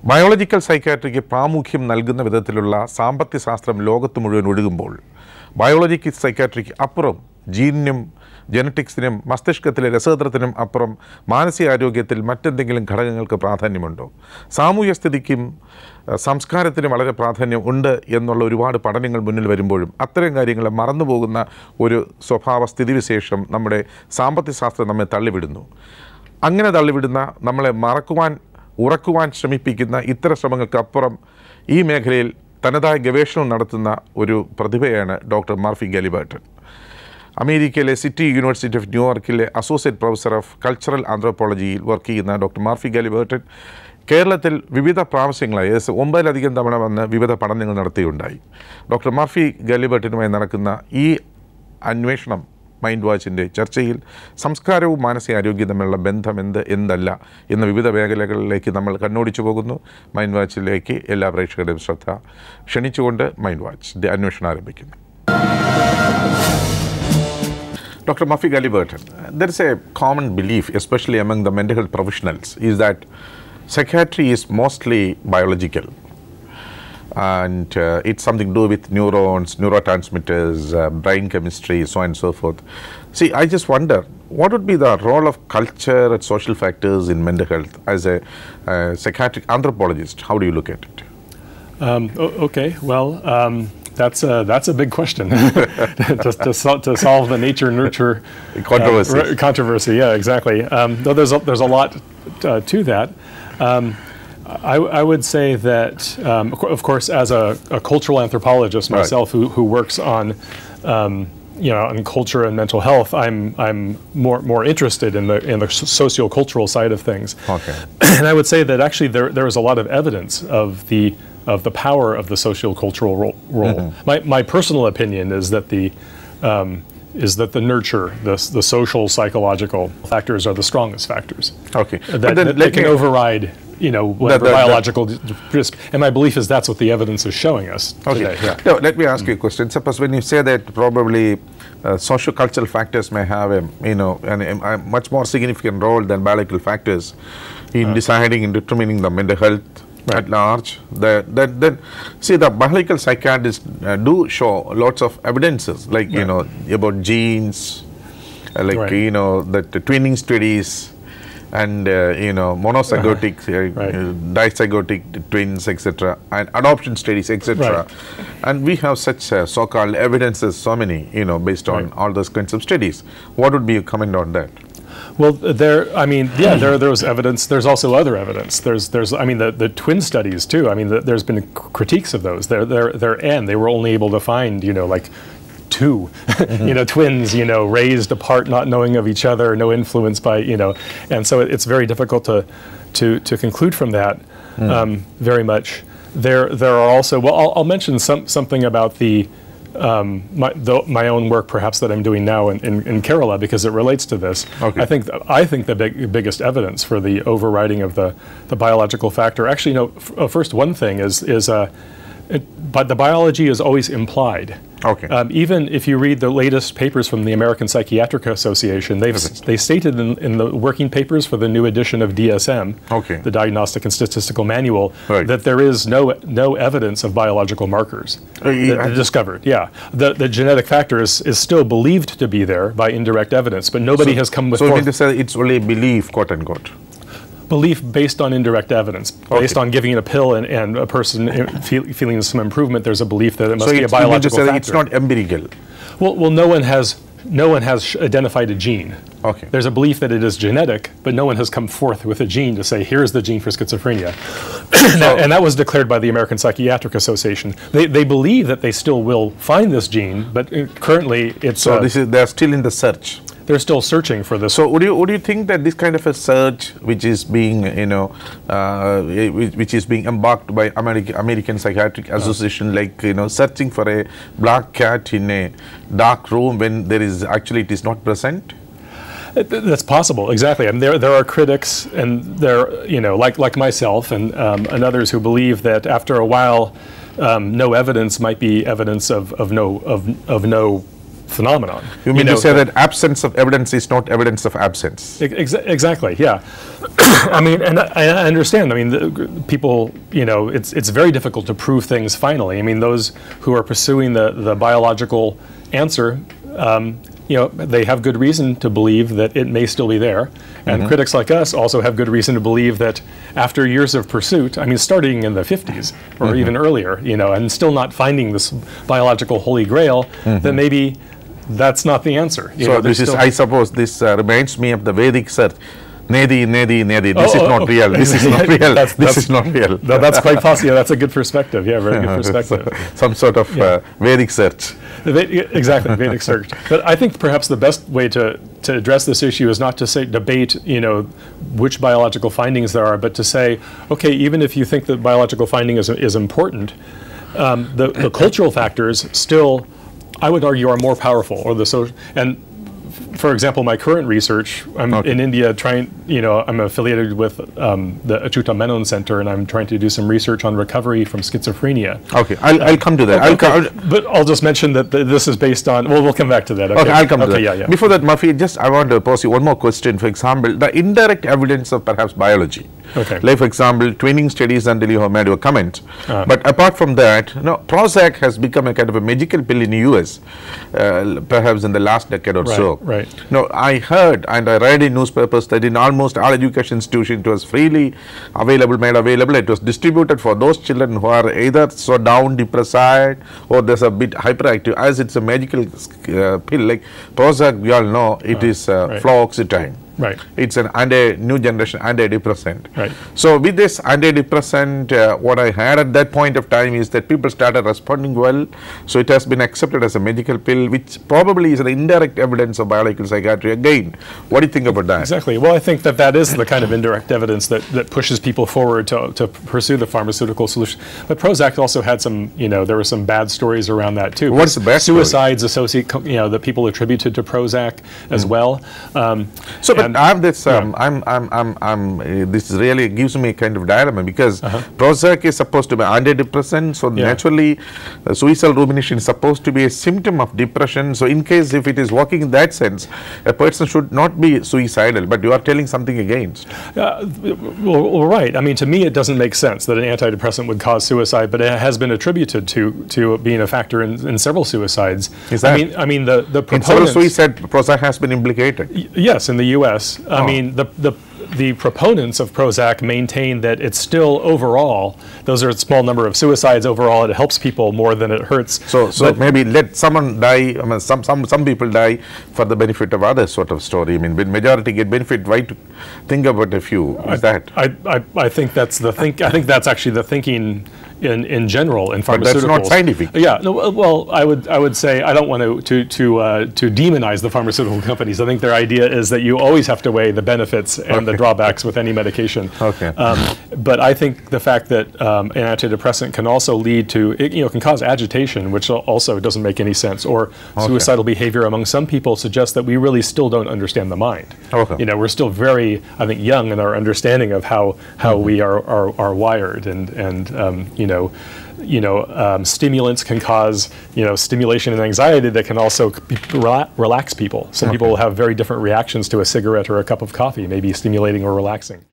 Biological psychiatric പ്രാമുഖ്യം നൽകുന്ന വിധത്തിലുള്ള സാമ്പത്തികശാസ്ത്രം ലോകത്ത് മുഴുവൻ ഒഴുകുമ്പോൾ ബയോളജിക്കൽ സൈക്കാട്രിക്ക് അപ്പുറം ജീനിനും ജനറ്റിക്സിനും മസ്തിഷ്കത്തിലെ രസതന്ത്രത്തിനും അപ്പുറം മാനസികാരോഗ്യത്തിൽ മറ്റെന്തെങ്കിലും ഘടകങ്ങൾക്ക് പ്രാധാന്യമുണ്ടോ? സാമൂഹ്യ സ്ഥിതിക്കും സംസ്കാരത്തിനും വളരെ പ്രാധാന്യം ഉണ്ട് എന്നുള്ള ഒരുപാട് പഠനങ്ങൾ മുന്നിൽ വരുമ്പോഴും അത്തരം കാര്യങ്ങളെ മറന്നുപോകുന്ന ഒരു സ്വഭാവ സ്ഥിതിവിശേഷം നമ്മുടെ സാമ്പത്തികശാസ്ത്രം നമ്മെ തള്ളിവിടുന്നു. അങ്ങനെ തള്ളിവിടുന്ന നമ്മളെ ഉറക്കുവാൻ ശ്രമിപ്പിക്കുന്ന ഇത്തരം ശ്രമങ്ങൾക്കപ്പുറം ഈ മേഖലയിൽ തനതായ ഗവേഷണം നടത്തുന്ന ഒരു പ്രതിഭയാണ് ഡോക്ടർ മർഫി ഹാലിബർട്ടൺ. അമേരിക്കയിലെ സിറ്റി യൂണിവേഴ്സിറ്റി ഓഫ് ന്യൂയോർക്കിലെ അസോസിയേറ്റ് പ്രൊഫസർ ഓഫ് കൾച്ചറൽ ആന്ത്രോപോളജിയിൽ വർക്ക് ചെയ്യുന്ന ഡോക്ടർ മർഫി ഹാലിബർട്ടൺ കേരളത്തിൽ വിവിധ പ്രാവശ്യങ്ങളായി 9 തവണ വന്ന് വിവിധ പഠനങ്ങൾ നടത്തിയുണ്ടായി. ഡോക്ടർ മർഫി ഹാലിബർട്ടനുമായി നടക്കുന്ന ഈ അന്വേഷണം മൈൻഡ് വാച്ചിൻ്റെ ചർച്ചയിൽ സംസ്കാരവും മാനസികാരോഗ്യവും തമ്മിലുള്ള ബന്ധം എന്തല്ല എന്ന വിവിധ മേഖലകളിലേക്ക് നമ്മൾ കണ്ണോടിച്ചു പോകുന്നു. മൈൻഡ് വാച്ചിലേക്ക് എല്ലാ പ്രേക്ഷകരുടെയും ശ്രദ്ധ ക്ഷണിച്ചുകൊണ്ട് മൈൻഡ് വാച്ച് അന്വേഷണം ആരംഭിക്കുന്നു. Dr. Murphy Halliburton, there is a common belief, especially among the mental health professionals, is that psychiatry is mostly biological. And it's something to do with neurons, neurotransmitters, brain chemistry, so on and so forth. See, I just wonder, what would be the role of culture and social factors in mental health as a psychiatric anthropologist? How do you look at it? Okay, well, that's a big question to solve the nature-nurture controversy. Yeah, exactly. Though there's a lot to that. I would say that, of course, as a cultural anthropologist myself, who works on on culture and mental health, I'm more interested in the socio-cultural side of things. Okay. And I would say that actually there is a lot of evidence of the power of the socio-cultural role. My personal opinion is that the nurture, the social psychological factors are the strongest factors. Okay. That can override whatever biological risk. And my belief is that's what the evidence is showing us today. Yeah. No, let me ask you a question. Suppose when you say that probably socio-cultural factors may have a much more significant role than biological factors in deciding and determining the mental health at large, then see, the biological psychiatrists do show lots of evidences, like about genes, like the twinning studies, and monozygotic, dizygotic twins, etc., and adoption studies, etc. And we have such so-called evidences, so many, based on all those kinds of studies. What would be your comment on that? Well, there was evidence. There's also other evidence. There's the twin studies too. I mean, there's been critiques of those. They were only able to find, like 2, twins, raised apart, not knowing of each other, no influence by, and so it's very difficult to conclude from that very much. There are also, well, I'll mention something about my own work, perhaps, that I'm doing now in Kerala, because it relates to this. Okay. I think the biggest evidence for the overriding of the biological factor, actually, first, one thing is but the biology is always implied. Okay. Even if you read the latest papers from the American Psychiatric Association, they stated in the working papers for the new edition of DSM, the Diagnostic and Statistical Manual, that there is no evidence of biological markers discovered. Yeah, the genetic factor is still believed to be there by indirect evidence, but nobody has come with. So you mean to say it's only belief, quote unquote? Belief based on indirect evidence, based on giving a pill and a person feeling some improvement. There's a belief that it must be a biological factor. It's not empirical. Well, no one has identified a gene. Okay. There's a belief that it is genetic, but no one has come forth with a gene to say, here's the gene for schizophrenia. And that was declared by the American Psychiatric Association. They believe that they still will find this gene, but currently it's. So they're still in the search. They're still searching for this. So would you think that this kind of a search, which is being which is being embarked by American Psychiatric Association, like searching for a black cat in a dark room when there is actually it is not present? That's possible, exactly. And there are critics, and there like myself and others who believe that after a while, no evidence might be evidence of no phenomenon. You mean to say that absence of evidence is not evidence of absence? Exactly, yeah. I mean, and I understand. I mean, people, you know, it's very difficult to prove things finally. I mean, those who are pursuing the biological answer, you know, they have good reason to believe that it may still be there. And critics like us also have good reason to believe that after years of pursuit, I mean, starting in the 50s or even earlier, you know, and still not finding this biological holy grail, that maybe that's not the answer. You know, this is, I suppose, this reminds me of the Vedic search. Nedi, nedi, nedi. This is not real. This is not real. This is not real. That's quite possible. Yeah, that's a good perspective. Yeah, very good perspective. Some sort of Vedic search. Exactly, Vedic search. But I think perhaps the best way to address this issue is not to say debate, you know, which biological findings there are, but to say, okay, even if you think that biological finding is important, the cultural factors still, I would argue, are more powerful, or the social. And for example, my current research, I'm in India trying, you know, I'm affiliated with the Achyuta Menon Center, and I'm trying to do some research on recovery from schizophrenia. Okay, I'll come to that. But I'll just mention that this is based on, well, we'll come back to that. Okay, I'll come to that. Yeah. Before that, Murphy, I want to pose you one more question. For example, the indirect evidence of perhaps biology. Okay. Like, for example, twinning studies, until you have made your comment. But apart from that, no, Prozac has become a kind of a magical pill in the US, perhaps in the last decade or so. Right. No, I heard and I read in newspapers that in almost all education institutions it was freely available, made available. It was distributed for those children who are either so down, depressed, or there's a bit hyperactive. As it's a magical pill, like Prozac, we all know it is fluoxetine. Right. It's an new generation antidepressant. Right. So with this antidepressant, what I had at that point of time is that people started responding well. So it has been accepted as a medical pill, which probably is an indirect evidence of biological psychiatry. Again, what do you think about that? Exactly. Well, I think that is the kind of indirect evidence that pushes people forward to pursue the pharmaceutical solution. But Prozac also had some, you know, there were some bad stories around that too. What's the best suicides associated, you know, that people attributed to Prozac as well. So, but I have this. This really gives me a kind of dilemma, because Prozac is supposed to be antidepressant. So naturally, suicidal rumination is supposed to be a symptom of depression. So in case if it is working in that sense, a person should not be suicidal. But you are telling something against. Well, right. I mean, to me, it doesn't make sense that an antidepressant would cause suicide, but it has been attributed to being a factor in several suicides. Is that? I mean, the proponents. In several suicide, Prozac has been implicated. Yes, in the U.S. I mean, the proponents of Prozac maintain that it's still overall, those are a small number of suicides overall, it helps people more than it hurts. So maybe let someone die, I mean, some people die for the benefit of others, sort of story. I mean, when majority get benefit, why to think about a few? Is that? I think that's I think that's actually the thinking in general in pharmaceuticals. But that's not scientific. Yeah. No. Well, I would say I don't want to demonize the pharmaceutical companies. I think their idea is that you always have to weigh the benefits and the drawbacks with any medication. Okay. But I think the fact that an antidepressant can also lead to, can cause agitation, which also doesn't make any sense, or suicidal behavior among some people suggests that we really still don't understand the mind. Okay. We're still very, I think, young in our understanding of how we are wired, and stimulants can cause, stimulation and anxiety that can also relax people. Some people will have very different reactions to a cigarette or a cup of coffee, maybe stimulating or relaxing.